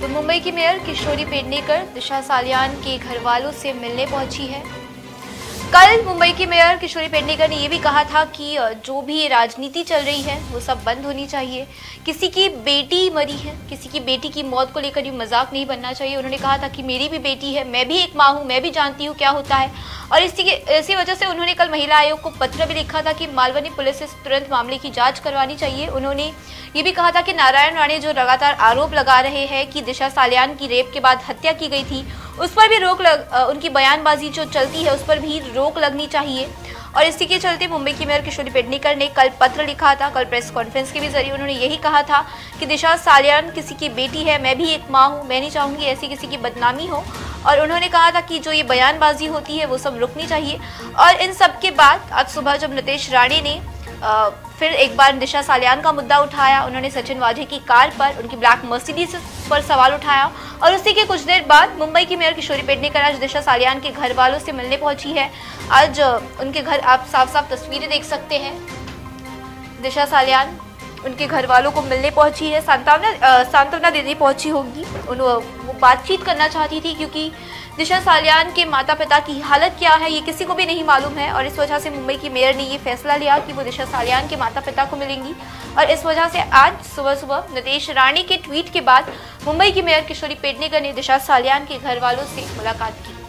तो मुंबई की मेयर किशोरी पेडनेकर दिशा सालियान के घर वालों से मिलने पहुंची है। कल मुंबई की मेयर किशोरी पेडनेकर ने यह भी कहा था कि जो भी राजनीति चल रही है वो सब बंद होनी चाहिए। किसी की बेटी मरी है, किसी की बेटी की मौत को लेकर ये मजाक नहीं बनना चाहिए। उन्होंने कहा था कि मेरी भी बेटी है, मैं भी एक माँ हूँ, मैं भी जानती हूँ क्या होता है। और इसी वजह से उन्होंने कल महिला आयोग को पत्र भी लिखा था कि मालवनी पुलिस से तुरंत मामले की जांच करवानी चाहिए। उन्होंने ये भी कहा था कि नारायण राणे जो लगातार आरोप लगा रहे हैं कि दिशा सालियान की रेप के बाद हत्या की गई थी, उस पर भी उनकी बयानबाजी जो चलती है उस पर भी रोक लगनी चाहिए। और इसी के चलते मुंबई की मेयर किशोरी पेडनेकर ने कल पत्र लिखा था। कल प्रेस कॉन्फ्रेंस के भी जरिए उन्होंने यही कहा था कि दिशा सालियान किसी की बेटी है, मैं भी एक माँ हूँ, मैं नहीं चाहूँगी ऐसी किसी की बदनामी हो। और उन्होंने कहा था कि जो ये बयानबाजी होती है वो सब रुकनी चाहिए। और इन सब के बाद आज सुबह जब नितेश राणे ने फिर एक बार दिशा सालियान का मुद्दा उठाया, उन्होंने सचिन वाझे की कार पर, उनकी ब्लैक मर्सिडीज पर सवाल उठाया। और उसी के कुछ देर बाद मुंबई की मेयर किशोरी पेडनेकर आज दिशा सालियान के घर वालों से मिलने पहुंची है। आज उनके घर आप साफ साफ तस्वीरें देख सकते हैं। दिशा सालियान उनके घर वालों को मिलने पहुंची है, सांत्वना देने पहुंची होगी। वो बातचीत करना चाहती थी क्योंकि दिशा सालियान के माता पिता की हालत क्या है ये किसी को भी नहीं मालूम है। और इस वजह से मुंबई की मेयर ने ये फैसला लिया कि वो दिशा सालियान के माता पिता को मिलेंगी। और इस वजह से आज सुबह सुबह नितेश राणे के ट्वीट के बाद मुंबई की मेयर किशोरी पेडनेकर ने दिशा सालियान के घर वालों से मुलाकात की।